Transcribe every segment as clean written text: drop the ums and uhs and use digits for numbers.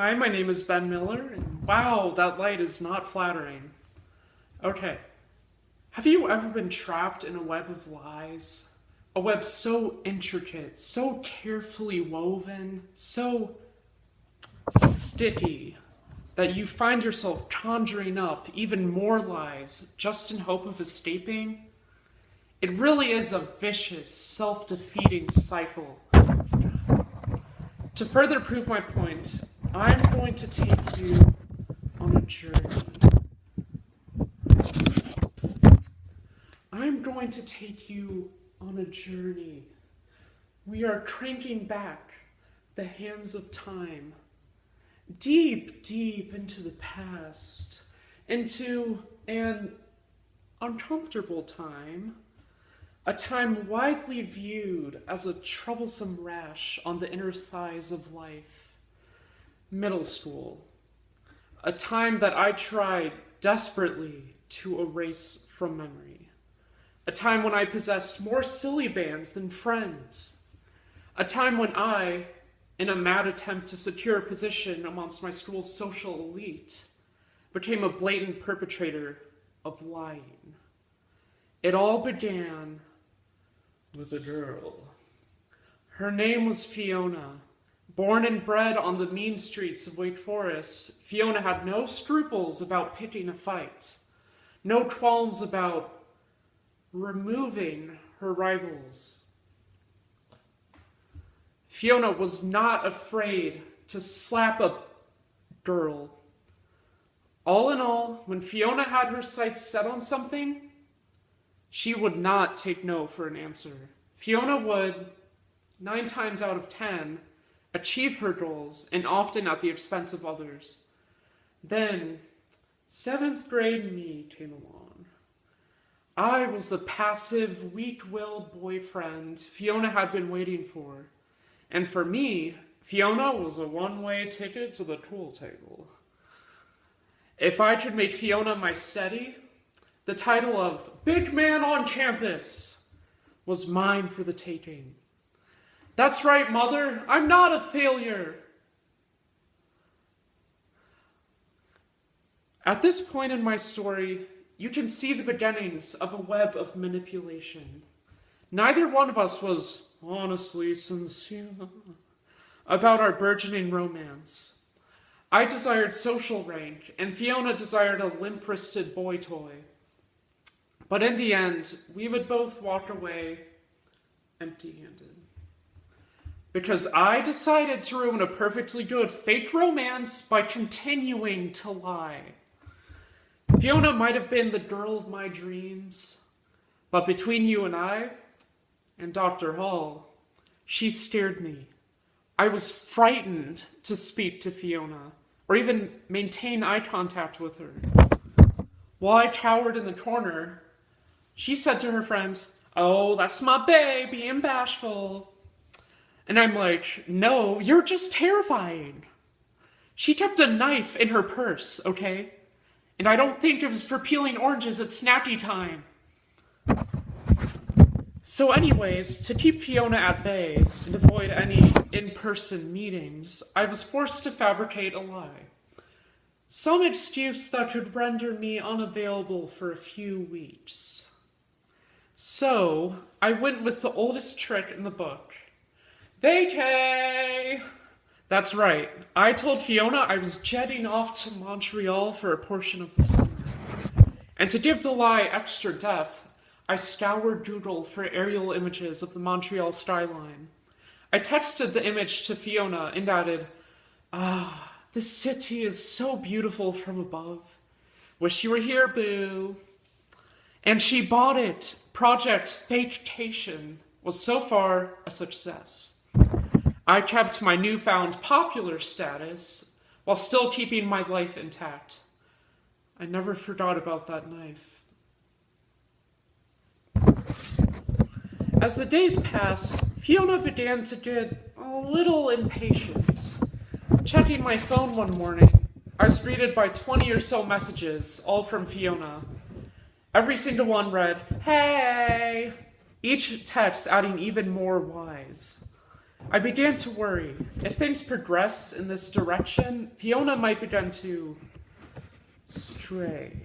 Hi, my name is Ben Miller, and wow, that light is not flattering. Okay, have you ever been trapped in a web of lies? A web so intricate, so carefully woven, so sticky that you find yourself conjuring up even more lies just in hope of escaping? It really is a vicious, self-defeating cycle. To further prove my point, I'm going to take you on a journey. I'm going to take you on a journey. We are cranking back the hands of time, deep, deep into the past, into an uncomfortable time, a time widely viewed as a troublesome rash on the inner thighs of life. Middle school, a time that I tried desperately to erase from memory. A time when I possessed more silly bands than friends. A time when I, in a mad attempt to secure a position amongst my school's social elite, became a blatant perpetrator of lying. It all began with a girl. Her name was Fiona. Born and bred on the mean streets of Wake Forest, Fiona had no scruples about picking a fight, no qualms about removing her rivals. Fiona was not afraid to slap a girl. All in all, when Fiona had her sights set on something, she would not take no for an answer. Fiona would, 9 times out of 10, achieve her goals, and often at the expense of others. Then, 7th grade me came along. I was the passive, weak-willed boyfriend Fiona had been waiting for. And for me, Fiona was a one-way ticket to the pool table. If I could make Fiona my steady, the title of Big Man on Campus was mine for the taking. That's right, Mother, I'm not a failure. At this point in my story, you can see the beginnings of a web of manipulation. Neither one of us was honestly sincere about our burgeoning romance. I desired social rank, and Fiona desired a limp-wristed boy toy. But in the end, we would both walk away empty-handed. Because I decided to ruin a perfectly good fake romance by continuing to lie. Fiona might have been the girl of my dreams, but between you and I, and Dr. Hall, she scared me. I was frightened to speak to Fiona, or even maintain eye contact with her. While I cowered in the corner, she said to her friends, "Oh, that's my bae being bashful." And I'm like, "No, you're just terrifying." She kept a knife in her purse, okay? And I don't think it was for peeling oranges at snacky time. So anyways, to keep Fiona at bay and avoid any in-person meetings, I was forced to fabricate a lie. Some excuse that could render me unavailable for a few weeks. So, I went with the oldest trick in the book. Vacay! That's right. I told Fiona I was jetting off to Montreal for a portion of the summer. And to give the lie extra depth, I scoured Google for aerial images of the Montreal skyline. I texted the image to Fiona and added, "The city is so beautiful from above. Wish you were here, boo." And she bought it. Project Vacation was so far a success. I kept my newfound popular status while still keeping my life intact. I never forgot about that knife. As the days passed, Fiona began to get a little impatient. Checking my phone one morning, I was greeted by 20 or so messages, all from Fiona. Every single one read, "Hey!" Each text adding even more whys. I began to worry. If things progressed in this direction, Fiona might begin to stray.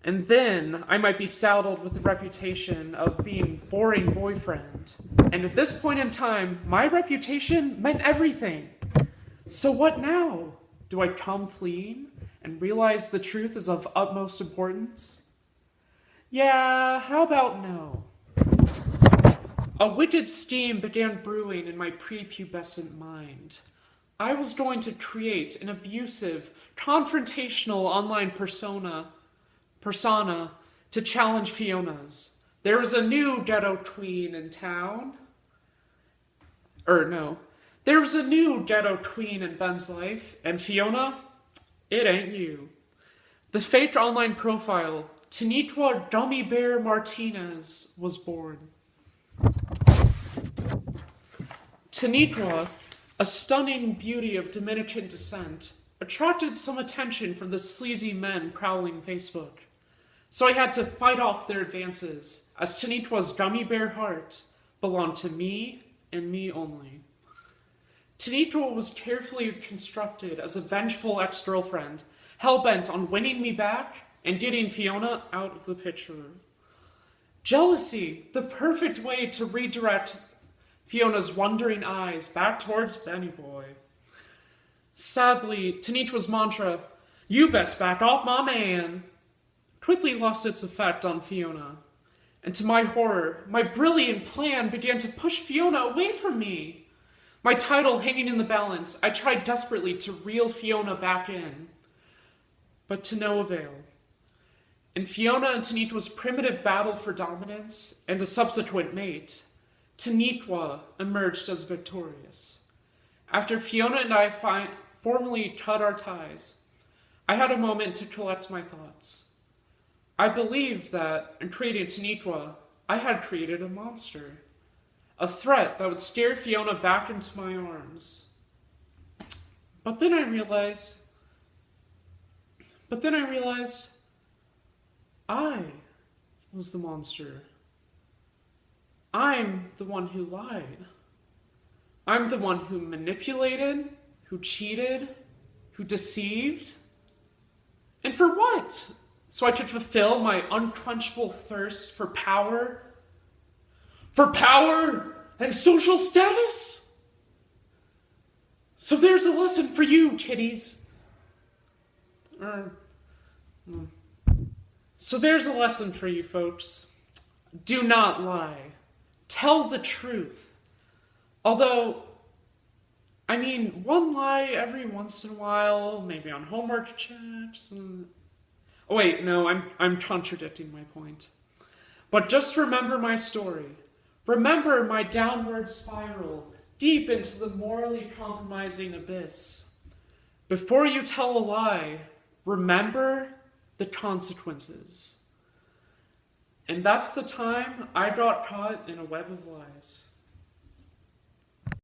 And then I might be saddled with the reputation of being boring boyfriend. And at this point in time, my reputation meant everything. So what now? Do I come clean and realize the truth is of utmost importance? Yeah, how about no? A wicked scheme began brewing in my prepubescent mind. I was going to create an abusive, confrontational online persona to challenge Fiona's. There was a new ghetto queen in town. There was a new ghetto queen in Ben's life, and Fiona, it ain't you. The fake online profile, Tanitwa Gummy Bear Martinez, was born. Tanitwa, a stunning beauty of Dominican descent, attracted some attention from the sleazy men prowling Facebook. So I had to fight off their advances, as Tanitwa's gummy bear heart belonged to me and me only. Tanitwa was carefully constructed as a vengeful ex-girlfriend, hell-bent on winning me back and getting Fiona out of the picture. Jealousy, the perfect way to redirect Fiona's wondering eyes back towards Benny Boy. Sadly, Tanitwa's mantra, "You best back off my man," quickly lost its effect on Fiona. And to my horror, my brilliant plan began to push Fiona away from me. My title hanging in the balance, I tried desperately to reel Fiona back in, but to no avail. In Fiona and Tanitwa's primitive battle for dominance and a subsequent mate, Tanitwa emerged as victorious. After Fiona and I formally cut our ties, I had a moment to collect my thoughts. I believed that, in creating Tanitwa, I had created a monster. A threat that would scare Fiona back into my arms. But then I realized I was the monster. I'm the one who lied. I'm the one who manipulated, who cheated, who deceived. And for what? So I could fulfill my unquenchable thirst for power? For power and social status? So there's a lesson for you, kiddies. So there's a lesson for you, folks. Do not lie. Tell the truth. Although, one lie every once in a while, maybe on homework checks. Oh wait, no, I'm contradicting my point. But just remember my story. Remember my downward spiral, deep into the morally compromising abyss. Before you tell a lie, remember the consequences. And that's the time I got caught in a web of lies.